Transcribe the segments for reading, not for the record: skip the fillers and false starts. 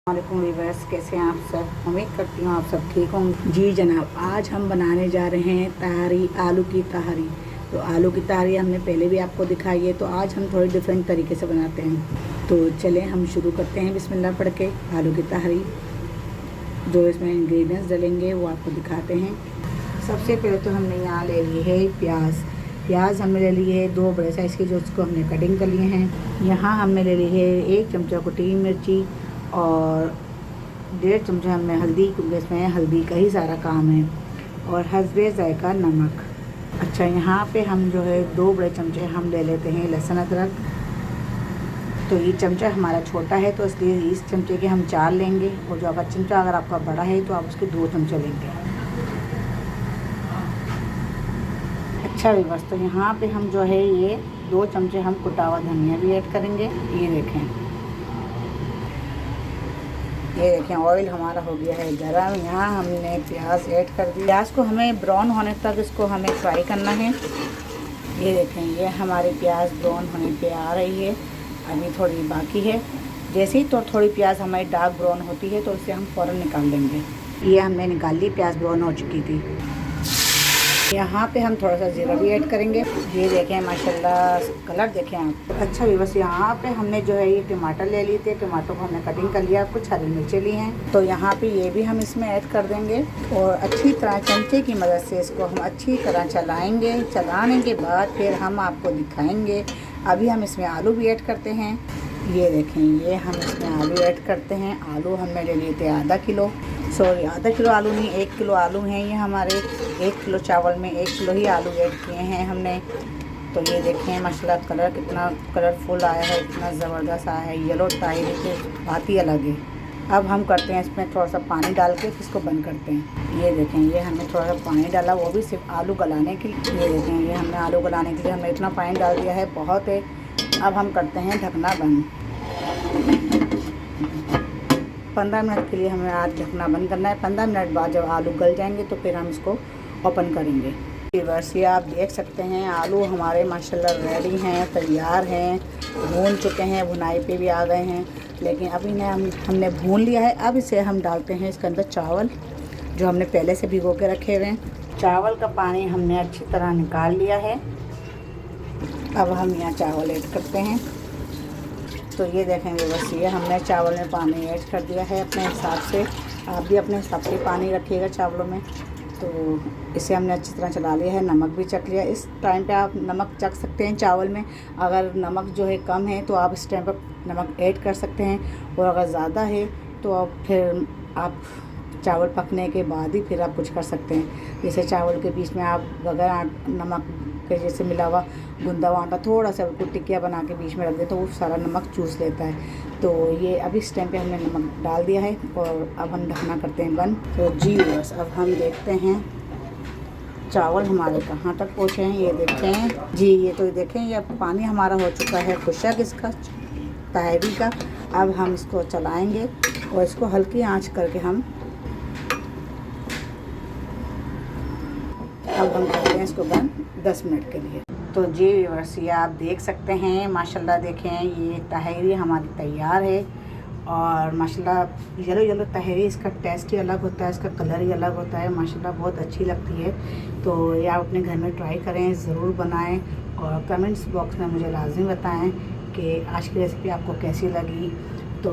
वालेकुम वीवर्स, कैसे हैं आप सब। उम्मीद करती हूँ आप सब ठीक होंगे। जी जनाब, आज हम बनाने जा रहे हैं तहारी, आलू की तहारी। तो आलू की तहारी हमने पहले भी आपको दिखाई है, तो आज हम थोड़ी डिफरेंट तरीके से बनाते हैं। तो चलें हम शुरू करते हैं बिस्मिल्लाह पढ़ के आलू की तहारी। जो इसमें इंग्रेडिएंट्स डलेंगे वो आपको दिखाते हैं। सबसे पहले तो हमने यहाँ ले ली है प्याज हमने ले ली है 2 बड़े साइज़ की, जो उसको हमने कटिंग कर लिए हैं। यहाँ हमने ले ली है 1 चमचा कुटी मिर्ची और 1.5 चमचा हमने हल्दी, क्योंकि इसमें हल्दी का ही सारा काम है, और हस्बे ज़ायका नमक। अच्छा, यहाँ पे हम जो है 2 बड़े चमचे हम ले लेते हैं लहसुन अदरक। तो ये चमचा हमारा छोटा है, तो इसलिए इस चमचे के हम 4 लेंगे, और जो आपका चमचा अगर आपका बड़ा है तो आप उसके 2 चमचे लेंगे। अच्छा व्यूअर्स, तो यहाँ पे हम जो है ये 2 चमचे हम कुटा हुआ धनिया भी ऐड करेंगे। ये देखें ऑयल हमारा हो गया है गरम। यहाँ हमने प्याज ऐड कर दिया। प्याज को हमें ब्राउन होने तक इसको हमें फ्राई करना है। ये देखें, ये हमारी प्याज ब्राउन होने पे आ रही है, अभी थोड़ी बाकी है। जैसे ही तो थोड़ी प्याज हमारी डार्क ब्राउन होती है तो उसे हम फ़ौरन निकाल लेंगे। ये हमने निकाल ली, प्याज ब्राउन हो चुकी थी। यहाँ पे हम थोड़ा सा जीरा भी ऐड करेंगे। ये देखें माशाल्लाह कलर देखें आप। अच्छा भी बस यहाँ पे हमने जो है ये टमाटर ले लिए थे, टमाटर को हमने कटिंग कर लिया, कुछ हरी मिर्चें ली हैं, तो यहाँ पे ये भी हम इसमें ऐड कर देंगे। और अच्छी तरह चमचे की मदद से इसको हम अच्छी तरह चलाएँगे। चलाने के बाद फिर हम आपको दिखाएँगे। अभी हम इसमें आलू भी ऐड करते हैं। ये देखें, ये हम इसमें आलू ऐड करते हैं। आलू हमने ले लिए थे आधा किलो आलू नहीं, 1 किलो आलू हैं ये हमारे। 1 किलो चावल में 1 किलो ही आलू ऐड किए हैं हमने। तो ये देखें माशाल्लाह कलर कितना कलरफुल आया है, इतना ज़बरदस्त आया है। येलो टाइप की बात ही अलग है। अब हम करते हैं इसमें थोड़ा सा पानी डाल के इसको बंद करते हैं। ये देखें, ये हमने थोड़ा सा पानी डाला, वो भी सिर्फ आलू गलाने के लिए। ये देखें, ये हमने आलू गलाने के लिए हमने इतना पानी डाल दिया है, बहुत है। अब हम करते हैं ढकना बंद। 15 मिनट के लिए हमें आज ढकना बंद करना है। 15 मिनट बाद जब आलू गल जाएंगे तो फिर हम इसको ओपन करेंगे। व्यूअर्स, ये आप देख सकते हैं आलू हमारे माशाल्लाह रेडी हैं, तैयार हैं, भून चुके हैं, भुनाई पे भी आ गए हैं। लेकिन अभी हमने भून लिया है। अब इसे हम डालते हैं इसके अंदर चावल, जो हमने पहले से भिगो के रखे हुए हैं। चावल का पानी हमने अच्छी तरह निकाल लिया है। अब हम यहाँ चावल ऐड करते हैं। तो ये देखेंगे बस, ये हमने चावल में पानी ऐड कर दिया है अपने हिसाब से। आप भी अपने हिसाब से पानी रखिएगा चावलों में। तो इसे हमने अच्छी तरह चला लिया है, नमक भी चख लिया। इस टाइम पे आप नमक चख सकते हैं चावल में। अगर नमक जो है कम है तो आप इस टाइम पर नमक ऐड कर सकते हैं, और अगर ज़्यादा है तो फिर आप चावल पकने के बाद ही फिर आप कुछ कर सकते हैं। जैसे चावल के बीच में आप बगैर नमक के जैसे मिला हुआ गुंदा हुआ आटा थोड़ा सा उसको टिकिया बना के बीच में रख दे तो वो सारा नमक चूस लेता है। तो ये अभी इस टाइम पे हमने नमक डाल दिया है, और अब हम ढकना करते हैं बंद। तो जी बस, अब हम देखते हैं चावल हमारे कहाँ तक पहुँचे हैं। ये देखते हैं जी, ये तो देखें, ये पानी हमारा हो चुका है खुशक इसका तहरी का। अब हम इसको चलाएँगे और इसको हल्की आँच करके अब हम करते हैं इसको बंद 10 मिनट के लिए। तो जी व्यूअर्स, ये आप देख सकते हैं माशाल्लाह, देखें ये तहरी हमारी तैयार है। और माशाल्लाह येलो तहरी, इसका टेस्ट ही अलग होता है, इसका कलर ही अलग होता है, माशाल्लाह बहुत अच्छी लगती है। तो ये आप अपने घर में ट्राई करें, ज़रूर बनाएं, और कमेंट्स बॉक्स में मुझे लाज़िम बताएं कि आज की रेसिपी आपको कैसी लगी। तो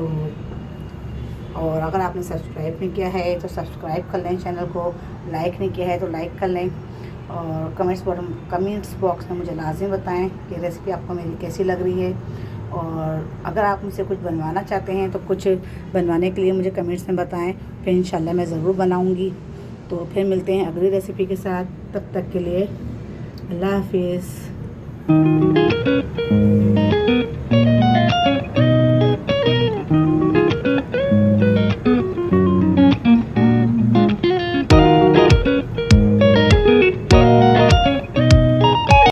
और अगर आपने सब्सक्राइब नहीं किया है तो सब्सक्राइब कर लें चैनल को, लाइक नहीं किया है तो लाइक कर लें, और कमेंट्स बॉक्स में मुझे लाज़िम बताएं कि रेसिपी आपको मेरी कैसी लग रही है। और अगर आप मुझसे कुछ बनवाना चाहते हैं तो कुछ बनवाने के लिए मुझे कमेंट्स में बताएं, फिर इंशाल्लाह मैं ज़रूर बनाऊंगी। तो फिर मिलते हैं अगली रेसिपी के साथ, तब तक के लिए अल्लाह हाफिज़।